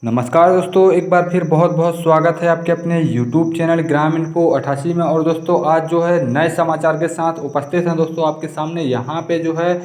नमस्कार दोस्तों, एक बार फिर बहुत बहुत स्वागत है आपके अपने YouTube चैनल ग्राम इन्फो 88 में। और दोस्तों आज जो है नए समाचार के साथ उपस्थित हैं दोस्तों आपके सामने। यहाँ पे जो है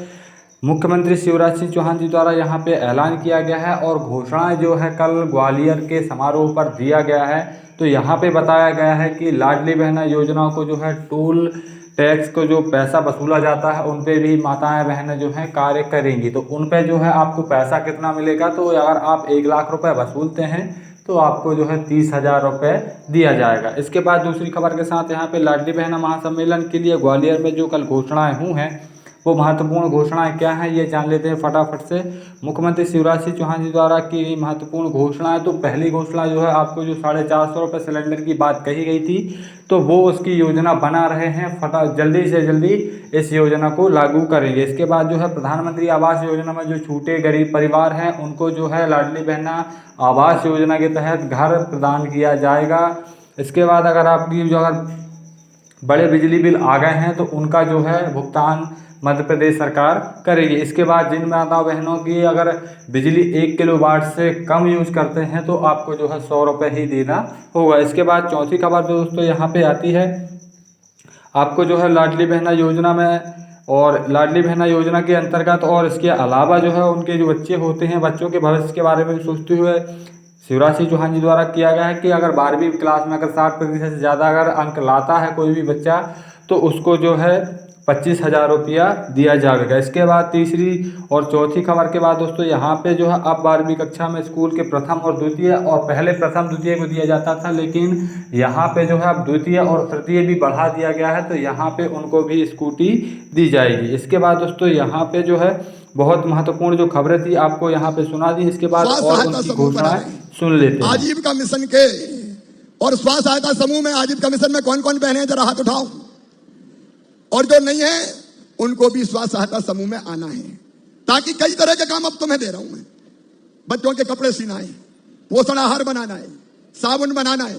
मुख्यमंत्री शिवराज सिंह चौहान जी द्वारा यहाँ पे ऐलान किया गया है और घोषणाएं जो है कल ग्वालियर के समारोह पर दिया गया है। तो यहाँ पे बताया गया है कि लाडली बहना योजना को जो है टोल टैक्स को जो पैसा वसूला जाता है उन पे भी माताएं बहनें जो हैं कार्य करेंगी। तो उन पे जो है आपको पैसा कितना मिलेगा, तो अगर आप 1 लाख रुपए वसूलते हैं तो आपको जो है 30,000 रुपये दिया जाएगा। इसके बाद दूसरी खबर के साथ यहाँ पे लाडली बहना महासम्मेलन के लिए ग्वालियर में जो कल घोषणाएं हुई हैं वो महत्वपूर्ण घोषणाएं क्या हैं ये जान लेते हैं फटाफट से। मुख्यमंत्री शिवराज सिंह चौहान जी द्वारा की महत्वपूर्ण घोषणाएं, तो पहली घोषणा जो है आपको जो 450 रुपये सिलेंडर की बात कही गई थी, तो वो उसकी योजना बना रहे हैं। जल्दी से जल्दी इस योजना को लागू करेंगे। इसके बाद जो है प्रधानमंत्री आवास योजना में जो छूटे गरीब परिवार हैं उनको जो है लाडली बहना आवास योजना के तहत घर प्रदान किया जाएगा। इसके बाद अगर बड़े बिजली बिल आ गए हैं तो उनका जो है भुगतान मध्य प्रदेश सरकार करेगी। इसके बाद जिन माता बहनों की अगर बिजली 1 किलोवाट से कम यूज करते हैं तो आपको जो है 100 रुपये ही देना होगा। इसके बाद चौथी खबर दोस्तों यहाँ पे आती है आपको जो है लाडली बहना योजना में, और लाडली बहना योजना के अंतर्गत और इसके अलावा जो है उनके जो बच्चे होते हैं बच्चों के भविष्य के बारे में सोचते हुए शिवराज सिंह चौहान जी द्वारा किया गया है कि अगर 12वीं क्लास में अगर 60% से ज़्यादा अगर अंक लाता है कोई भी बच्चा तो उसको जो है 25,000 रुपया दिया जाएगा। इसके बाद तीसरी और चौथी खबर के बाद दोस्तों यहाँ पे जो है अब 12वीं कक्षा में स्कूल के प्रथम और द्वितीय, और पहले प्रथम द्वितीय को दिया जाता था लेकिन यहाँ पे जो है अब द्वितीय और तृतीय भी बढ़ा दिया गया है, तो यहाँ पे उनको भी स्कूटी दी जाएगी। इसके बाद दोस्तों यहाँ पे जो है बहुत महत्वपूर्ण जो खबरें थी आपको यहाँ पे सुना दी। इसके बाद और उनकी घोषणाएं सुन लेते हैं। आजीविका मिशन के और स्व सहायता समूह में आजीविका मिशन में कौन कौन बहने हैं जरा हाथ उठाओ, और जो नहीं है उनको भी स्व सहायता समूह में आना है, ताकि कई तरह के काम अब तुम्हें दे रहा हूं मैं। बच्चों के कपड़े सीना है, पोषण आहार बनाना है, साबुन बनाना है,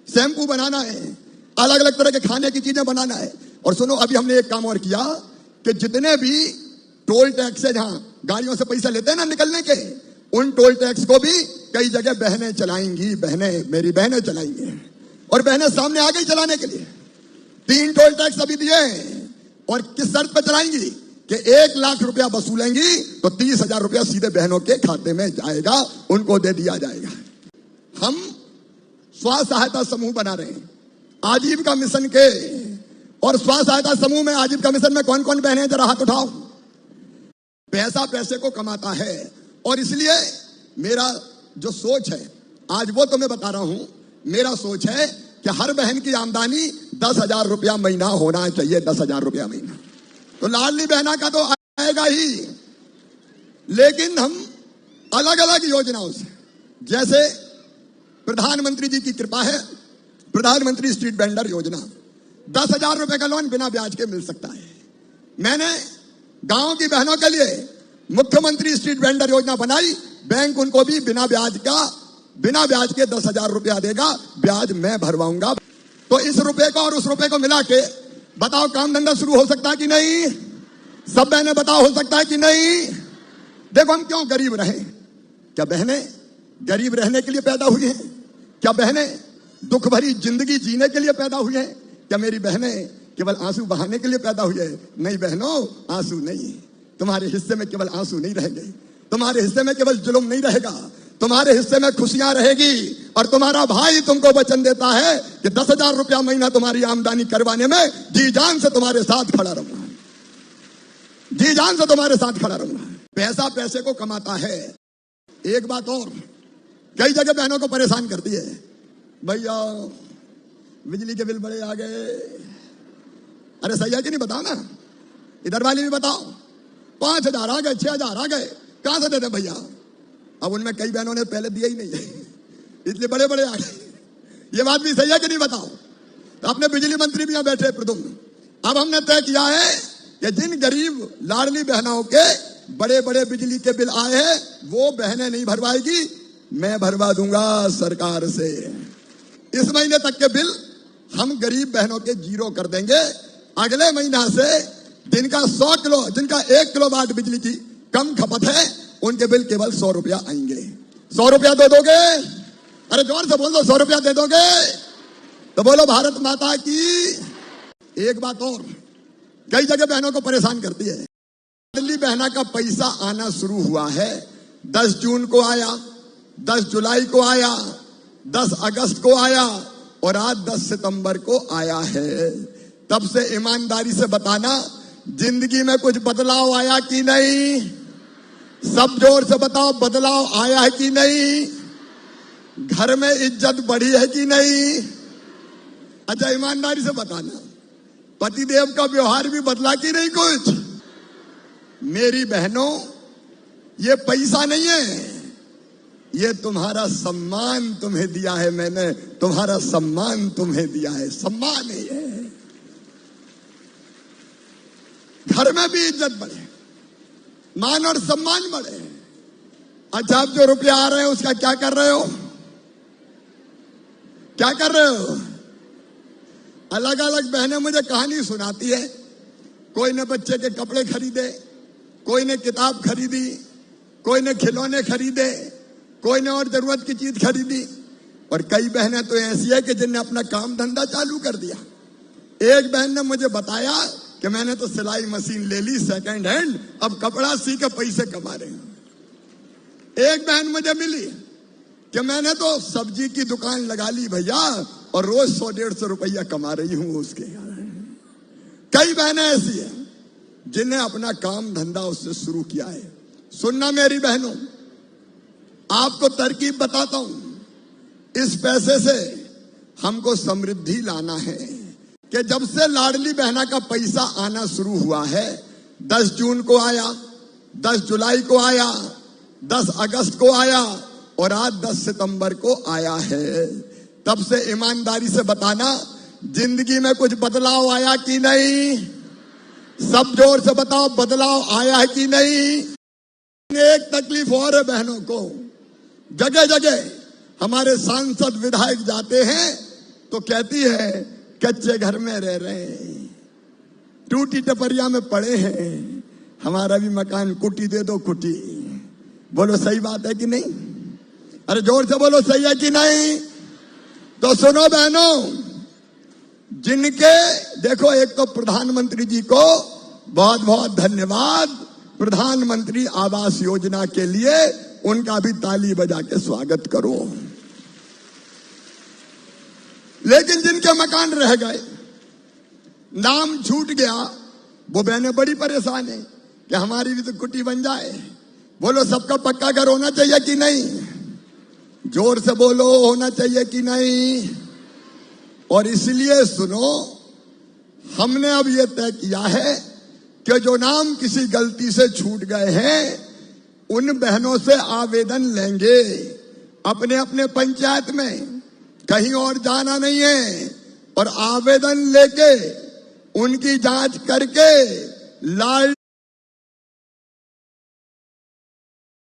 शैम्पू बनाना है, अलग अलग तरह के खाने की चीजें बनाना है। और सुनो, अभी हमने एक काम और किया कि जितने भी टोल टैक्स है जहां गाड़ियों से पैसा लेते हैं ना निकलने के, उन टोल टैक्स को भी कई जगह बहनें चलाएंगी। बहनें, मेरी बहनें चलाएंगी, और बहनें सामने आ गई चलाने के लिए। 3 टोल टैक्स अभी दिए हैं, और किस शर्त पर चलाएंगी कि 1 लाख रुपया वसूलेंगी तो 30,000 रुपया सीधे बहनों के खाते में जाएगा, उनको दे दिया जाएगा। हम स्व सहायता समूह बना रहे हैं आजीविका मिशन के, और स्व सहायता समूह में आजीविका मिशन में कौन कौन बहने हैं जरा हाथ उठाओ। पैसा पैसे को कमाता है, और इसलिए मेरा जो सोच है आज वो तो मैं बता रहा हूं। मेरा सोच है कि हर बहन की आमदनी 10,000 रुपया महीना होना चाहिए। 10,000 रुपया महीना तो लाडली बहना का तो आएगा ही, लेकिन हम अलग अलग योजनाओं से, जैसे प्रधानमंत्री जी की कृपा है, प्रधानमंत्री स्ट्रीट वेंडर योजना 10,000 रुपए का लोन बिना ब्याज के मिल सकता है। मैंने गांव की बहनों के लिए मुख्यमंत्री स्ट्रीट वेंडर योजना बनाई। बैंक उनको भी बिना ब्याज के 10,000 रुपया देगा, ब्याज मैं भरवाऊंगा। तो इस रुपए को और उस रुपए को मिला के बताओ काम धंधा शुरू हो सकता है कि नहीं? सब बहनें बताओ, हो सकता है कि नहीं? देखो, हम क्यों गरीब रहे? क्या बहनें गरीब रहने के लिए पैदा हुई हैं? क्या बहनें दुख भरी जिंदगी जीने के लिए पैदा हुई हैं? क्या मेरी बहनें केवल आंसू बहाने के लिए पैदा हुई है? नहीं बहनों, आंसू नहीं। तुम्हारे हिस्से में केवल आंसू नहीं रहेंगे, तुम्हारे हिस्से में केवल जुल्म नहीं रहेगा, तुम्हारे हिस्से में खुशियां रहेगी। और तुम्हारा भाई तुमको वचन देता है कि 10,000 रुपया महीना तुम्हारी आमदनी करवाने में जी जान से तुम्हारे साथ खड़ा रहूंगा, जी जान से तुम्हारे साथ खड़ा रहूंगा। पैसा पैसे को कमाता है। एक बात और कई जगह बहनों को परेशान करती है, भैया बिजली के बिल बड़े आ गए। अरे सही है कि नहीं? बताओ ना, इधर वाली भी बताओ। 5,000 आ गए, 6,000 आ गए, कहां से देते भैया? अब उनमें कई बहनों ने पहले दिया ही नहीं है, इसलिए बड़े बड़े आ गए। ये बात भी सही है कि नहीं? बताओ। तो अपने बिजली मंत्री भी यहां बैठे प्रदुम्न। अब हमने तय किया है कि जिन गरीब लाडली बहनों के बड़े बड़े बिजली के बिल आए हैं वो बहनें नहीं भरवाएगी, मैं भरवा दूंगा सरकार से। इस महीने तक के बिल हम गरीब बहनों के 0 कर देंगे। अगले महीना से जिनका 1 किलोवाट बिजली की कम खपत है उनके बिल केवल 100 रुपया आएंगे। 100 रुपया दे दोगे? अरे जोर से बोल दो, 100 रुपया दे दोगे? तो बोलो भारत माता की। एक बात और कई जगह बहनों को परेशान करती है। दिल्ली बहना का पैसा आना शुरू हुआ है। 10 जून को आया, 10 जुलाई को आया, 10 अगस्त को आया और आज 10 सितंबर को आया है। तब से ईमानदारी से बताना, जिंदगी में कुछ बदलाव आया कि नहीं? सब जोर से बताओ, बदलाव आया है कि नहीं? घर में इज्जत बढ़ी है कि नहीं? अच्छा ईमानदारी से बताना, पतिदेव का व्यवहार भी बदला कि नहीं कुछ? मेरी बहनों, ये पैसा नहीं है, ये तुम्हारा सम्मान तुम्हें दिया है मैंने, तुम्हारा सम्मान तुम्हें दिया है, सम्मान है ये। घर में भी इज्जत बढ़े, मान और सम्मान बढ़े। अच्छा अब जो रुपया आ रहे हैं उसका क्या कर रहे हो? क्या कर रहे हो? अलग अलग बहनें मुझे कहानी सुनाती है। कोई ने बच्चे के कपड़े खरीदे, कोई ने किताब खरीदी, कोई ने खिलौने खरीदे, कोई ने और जरूरत की चीज खरीदी। और कई बहनें तो ऐसी है कि जिनने अपना काम धंधा चालू कर दिया। एक बहन ने मुझे बताया कि मैंने तो सिलाई मशीन ले ली सेकंड हैंड, अब कपड़ा सी के पैसे कमा रहे हैं। एक बहन मुझे मिली कि मैंने तो सब्जी की दुकान लगा ली भैया और रोज 100-150 रुपया कमा रही हूं उसके। कई बहनें ऐसी हैं जिन्हें अपना काम धंधा उससे शुरू किया है। सुनना मेरी बहनों, आपको तरकीब बताता हूं। इस पैसे से हमको समृद्धि लाना है कि जब से लाडली बहना का पैसा आना शुरू हुआ है, 10 जून को आया, 10 जुलाई को आया, 10 अगस्त को आया और आज 10 सितंबर को आया है। तब से ईमानदारी से बताना, जिंदगी में कुछ बदलाव आया कि नहीं? सब जोर से बताओ, बदलाव आया है कि नहीं? एक तकलीफ और है बहनों को, जगह जगह हमारे सांसद विधायक जाते हैं तो कहती है कच्चे घर में रह रहे हैं, टूटी टपरिया में पड़े हैं, हमारा भी मकान कुटी दे दो कुटी। बोलो सही बात है कि नहीं? अरे जोर से बोलो, सही है कि नहीं? तो सुनो बहनों, जिनके देखो, एक तो प्रधानमंत्री जी को बहुत बहुत धन्यवाद, प्रधानमंत्री आवास योजना के लिए उनका भी ताली बजा के स्वागत करो। लेकिन जिनके मकान रह गए, नाम छूट गया, वो बहनें बड़ी परेशान है कि हमारी भी तो कुटी बन जाए। बोलो सबका पक्का घर होना चाहिए कि नहीं? जोर से बोलो, होना चाहिए कि नहीं? और इसलिए सुनो, हमने अब यह तय किया है कि जो नाम किसी गलती से छूट गए हैं उन बहनों से आवेदन लेंगे अपने अपने पंचायत में, कहीं और जाना नहीं है। और आवेदन लेके उनकी जांच करके लाल